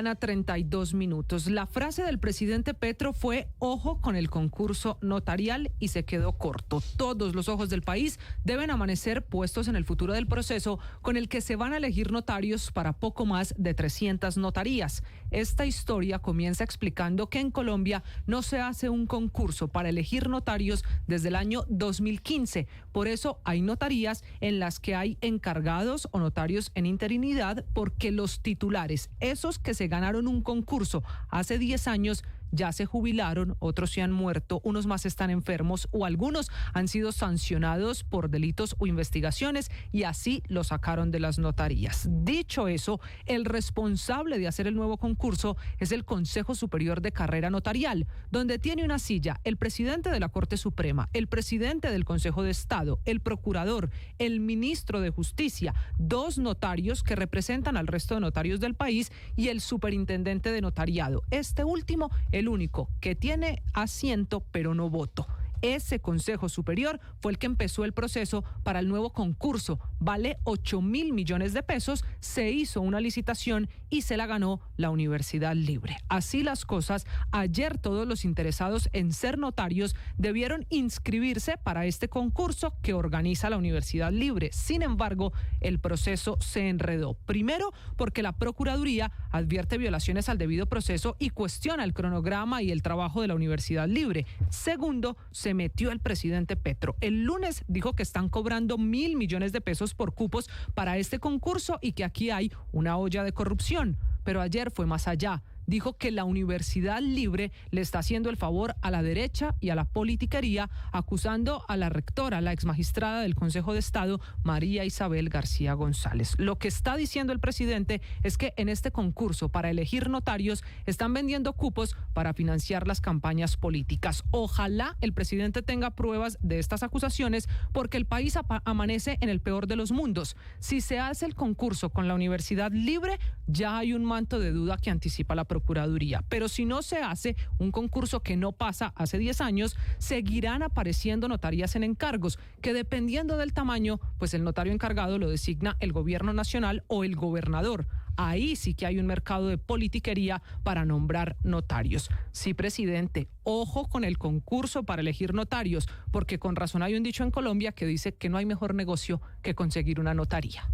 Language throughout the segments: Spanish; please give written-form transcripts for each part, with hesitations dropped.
32 minutos. La frase del presidente Petro fue: ojo con el concurso notarial, y se quedó corto. Todos los ojos del país deben amanecer puestos en el futuro del proceso con el que se van a elegir notarios para poco más de 300 notarías. Esta historia comienza explicando que en Colombia no se hace un concurso para elegir notarios desde el año 2015. Por eso hay notarías en las que hay encargados o notarios en interinidad, porque los titulares, esos que se ganaron un concurso hace 10 años, ya se jubilaron, otros se han muerto, unos más están enfermos o algunos han sido sancionados por delitos o investigaciones y así lo sacaron de las notarías. Dicho eso, el responsable de hacer el nuevo concurso es el Consejo Superior de Carrera Notarial, donde tiene una silla el presidente de la Corte Suprema, el presidente del Consejo de Estado, el procurador, el ministro de Justicia, 2 notarios que representan al resto de notarios del país y el superintendente de notariado. Este último, el único que tiene asiento pero no voto. Ese Consejo Superior fue el que empezó el proceso para el nuevo concurso. Vale 8.000 millones de pesos. Se hizo una licitación y se la ganó la Universidad Libre. Así las cosas, ayer todos los interesados en ser notarios debieron inscribirse para este concurso que organiza la Universidad Libre. Sin embargo, el proceso se enredó. Primero, porque la Procuraduría advierte violaciones al debido proceso y cuestiona el cronograma y el trabajo de la Universidad Libre. Segundo, se metió el presidente Petro. El lunes dijo que están cobrando 1.000 millones de pesos por cupos para este concurso y que aquí hay una olla de corrupción. Pero ayer fue más allá. Dijo que la Universidad Libre le está haciendo el favor a la derecha y a la politiquería, acusando a la rectora, la exmagistrada del Consejo de Estado, María Isabel García González. Lo que está diciendo el presidente es que en este concurso para elegir notarios están vendiendo cupos para financiar las campañas políticas. Ojalá el presidente tenga pruebas de estas acusaciones, porque el país amanece en el peor de los mundos. Si se hace el concurso con la Universidad Libre, ya hay un manto de duda que anticipa la Procuraduría. Pero si no se hace un concurso que no pasa hace 10 años, seguirán apareciendo notarías en encargos, que dependiendo del tamaño, pues el notario encargado lo designa el gobierno nacional o el gobernador. Ahí sí que hay un mercado de politiquería para nombrar notarios. Sí, presidente, ojo con el concurso para elegir notarios, porque con razón hay un dicho en Colombia que dice que no hay mejor negocio que conseguir una notaría.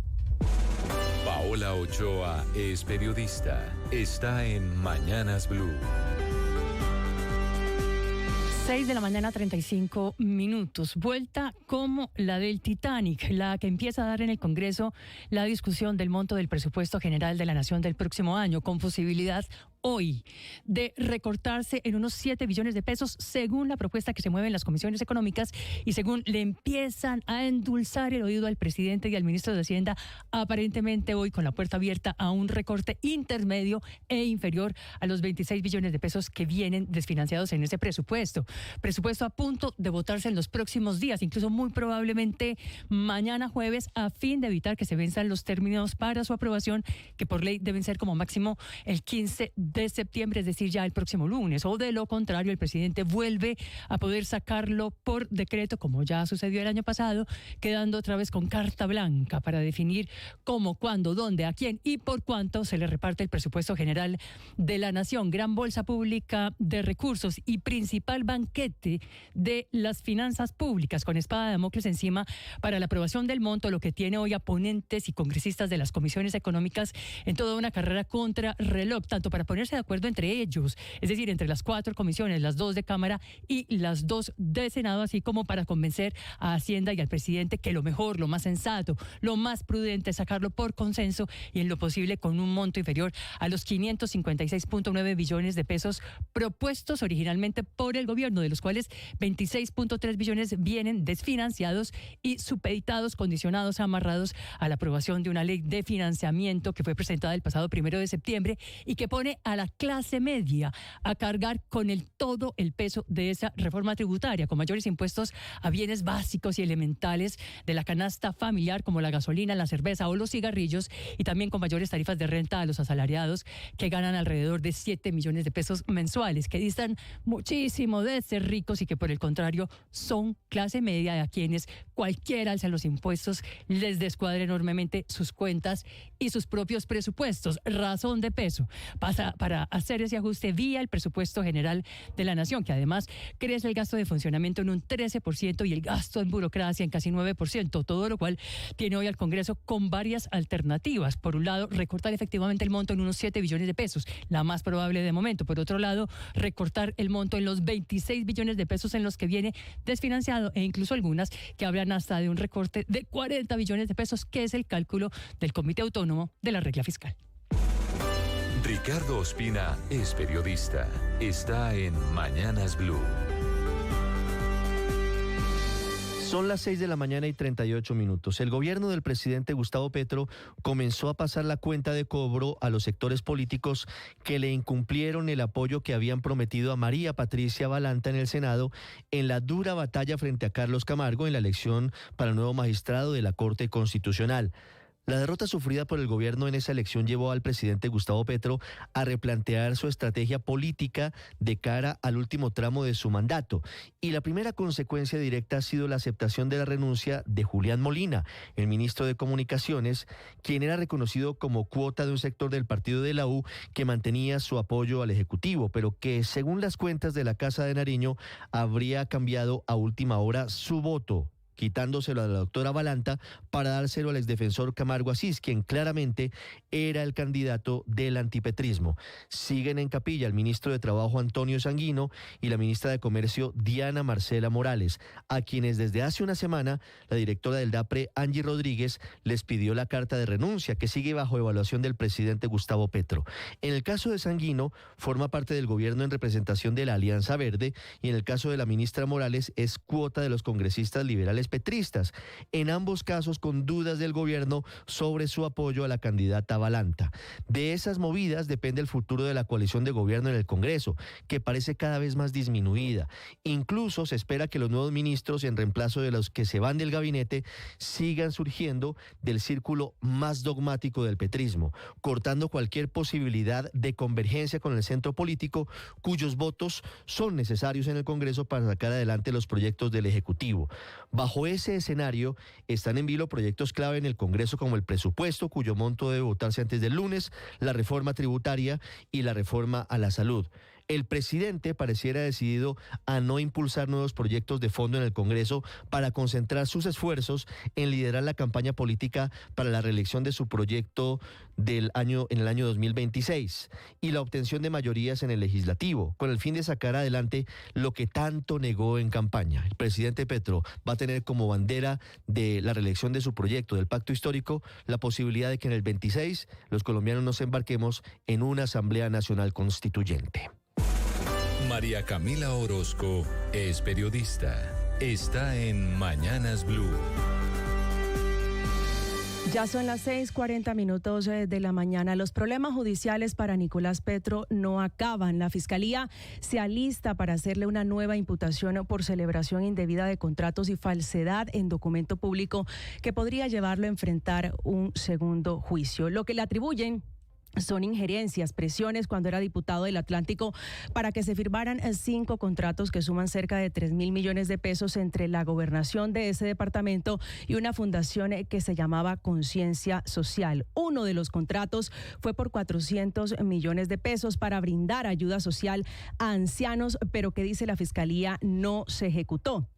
Paola Ochoa es periodista. Está en Mañanas Blue. 6:35 a.m. Vuelta como la del Titanic, la que empieza a dar en el Congreso la discusión del monto del presupuesto general de la Nación del próximo año, con posibilidad hoy de recortarse en unos 7 billones de pesos, según la propuesta que se mueve en las comisiones económicas y según le empiezan a endulzar el oído al presidente y al ministro de Hacienda, aparentemente hoy con la puerta abierta a un recorte intermedio e inferior a los 26 billones de pesos que vienen desfinanciados en ese presupuesto. Presupuesto a punto de votarse en los próximos días, incluso muy probablemente mañana jueves, a fin de evitar que se venzan los términos para su aprobación, que por ley deben ser como máximo el 15 de septiembre, es decir, ya el próximo lunes, o de lo contrario el presidente vuelve a poder sacarlo por decreto, como ya sucedió el año pasado, quedando otra vez con carta blanca para definir cómo, cuándo, dónde, a quién y por cuánto se le reparte el presupuesto general de la Nación. Gran bolsa pública de recursos y principal banquete de las finanzas públicas, con espada de Damocles encima para la aprobación del monto, lo que tiene hoy a ponentes y congresistas de las comisiones económicas en toda una carrera contra reloj, tanto para ponerse de acuerdo entre ellos, es decir, entre las 4 comisiones, las 2 de Cámara y las 2 de Senado, así como para convencer a Hacienda y al presidente que lo mejor, lo más sensato, lo más prudente es sacarlo por consenso y en lo posible con un monto inferior a los 556.9 billones de pesos propuestos originalmente por el gobierno, de los cuales 26.3 billones vienen desfinanciados y supeditados, condicionados, amarrados a la aprobación de una ley de financiamiento que fue presentada el pasado 1 de septiembre y que pone a a la clase media a cargar con todo el peso de esa reforma tributaria, con mayores impuestos a bienes básicos y elementales de la canasta familiar, como la gasolina, la cerveza o los cigarrillos, y también con mayores tarifas de renta a los asalariados que ganan alrededor de 7 millones de pesos mensuales, que distan muchísimo de ser ricos y que por el contrario son clase media, a quienes cualquier alza en los impuestos les descuadra enormemente sus cuentas y sus propios presupuestos. Razón de peso para hacer ese ajuste vía el presupuesto general de la Nación, que además crece el gasto de funcionamiento en un 13% y el gasto en burocracia en casi 9%, todo lo cual tiene hoy al Congreso con varias alternativas. Por un lado, recortar efectivamente el monto en unos 7 billones de pesos, la más probable de momento. Por otro lado, recortar el monto en los 26 billones de pesos en los que viene desfinanciado, e incluso algunas que hablan hasta de un recorte de 40 billones de pesos, que es el cálculo del Comité Autónomo de la Regla Fiscal. Ricardo Ospina es periodista. Está en Mañanas Blue. Son las 6 de la mañana y 38 minutos. El gobierno del presidente Gustavo Petro comenzó a pasar la cuenta de cobro a los sectores políticos que le incumplieron el apoyo que habían prometido a María Patricia Balanta en el Senado en la dura batalla frente a Carlos Camargo en la elección para el nuevo magistrado de la Corte Constitucional. La derrota sufrida por el gobierno en esa elección llevó al presidente Gustavo Petro a replantear su estrategia política de cara al último tramo de su mandato. Y la primera consecuencia directa ha sido la aceptación de la renuncia de Julián Molina, el ministro de Comunicaciones, quien era reconocido como cuota de un sector del partido de la U que mantenía su apoyo al Ejecutivo, pero que, según las cuentas de la Casa de Nariño, habría cambiado a última hora su voto, quitándoselo a la doctora Balanta para dárselo al exdefensor Camargo Asís, quien claramente era el candidato del antipetrismo. Siguen en capilla el ministro de Trabajo Antonio Sanguino y la ministra de Comercio Diana Marcela Morales, a quienes desde hace una semana la directora del DAPRE, Angie Rodríguez, les pidió la carta de renuncia, que sigue bajo evaluación del presidente Gustavo Petro. En el caso de Sanguino, forma parte del gobierno en representación de la Alianza Verde, y en el caso de la ministra Morales es cuota de los congresistas liberales petristas, en ambos casos con dudas del gobierno sobre su apoyo a la candidata Balanta. De esas movidas depende el futuro de la coalición de gobierno en el Congreso, que parece cada vez más disminuida. Incluso se espera que los nuevos ministros, en reemplazo de los que se van del gabinete, sigan surgiendo del círculo más dogmático del petrismo, cortando cualquier posibilidad de convergencia con el centro político, cuyos votos son necesarios en el Congreso para sacar adelante los proyectos del Ejecutivo. Bajo ese escenario están en vilo proyectos clave en el Congreso, como el presupuesto, cuyo monto debe votarse antes del lunes, la reforma tributaria y la reforma a la salud. El presidente pareciera decidido a no impulsar nuevos proyectos de fondo en el Congreso para concentrar sus esfuerzos en liderar la campaña política para la reelección de su proyecto en el año 2026 y la obtención de mayorías en el legislativo, con el fin de sacar adelante lo que tanto negó en campaña. El presidente Petro va a tener como bandera de la reelección de su proyecto del pacto histórico la posibilidad de que en el 26 los colombianos nos embarquemos en una Asamblea Nacional Constituyente. María Camila Orozco es periodista. Está en Mañanas Blue. Ya son las 6:40 de la mañana. Los problemas judiciales para Nicolás Petro no acaban. La Fiscalía se alista para hacerle una nueva imputación por celebración indebida de contratos y falsedad en documento público, que podría llevarlo a enfrentar un segundo juicio. Lo que le atribuyen son injerencias, presiones cuando era diputado del Atlántico para que se firmaran 5 contratos que suman cerca de 3.000 millones de pesos entre la gobernación de ese departamento y una fundación que se llamaba Conciencia Social. Uno de los contratos fue por 400 millones de pesos para brindar ayuda social a ancianos, pero que dice la Fiscalía no se ejecutó.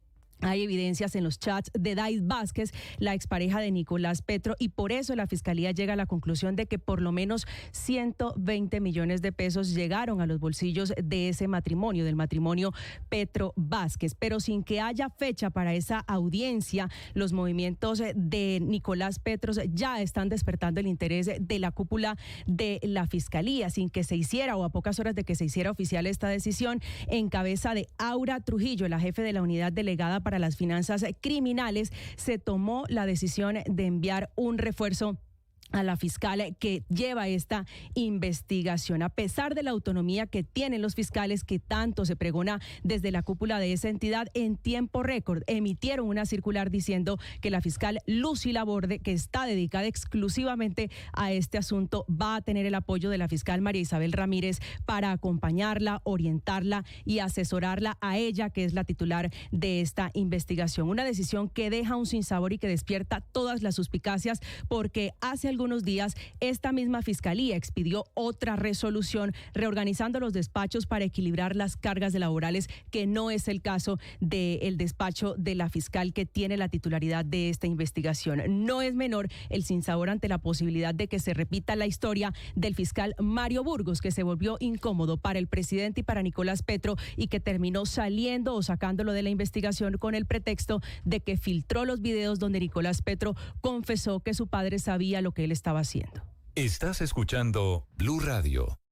Hay evidencias en los chats de Dais Vázquez, la expareja de Nicolás Petro, y por eso la Fiscalía llega a la conclusión de que por lo menos 120 millones de pesos llegaron a los bolsillos de ese matrimonio, del matrimonio Petro-Vázquez. Pero sin que haya fecha para esa audiencia, los movimientos de Nicolás Petro ya están despertando el interés de la cúpula de la Fiscalía. Sin que se hiciera, o a pocas horas de que se hiciera oficial esta decisión, en cabeza de Aura Trujillo, la jefe de la unidad delegada para las finanzas criminales, se tomó la decisión de enviar un refuerzo a la fiscal que lleva esta investigación. A pesar de la autonomía que tienen los fiscales, que tanto se pregona desde la cúpula de esa entidad, en tiempo récord emitieron una circular diciendo que la fiscal Lucy Laborde, que está dedicada exclusivamente a este asunto, va a tener el apoyo de la fiscal María Isabel Ramírez para acompañarla, orientarla y asesorarla a ella, que es la titular de esta investigación. Una decisión que deja un sinsabor y que despierta todas las suspicacias, porque hace algunos días esta misma fiscalía expidió otra resolución reorganizando los despachos para equilibrar las cargas laborales, que no es el caso del despacho de la fiscal que tiene la titularidad de esta investigación. No es menor el sinsabor ante la posibilidad de que se repita la historia del fiscal Mario Burgos, que se volvió incómodo para el presidente y para Nicolás Petro y que terminó saliendo o sacándolo de la investigación con el pretexto de que filtró los videos donde Nicolás Petro confesó que su padre sabía lo que él estaba haciendo. Estás escuchando Blue Radio.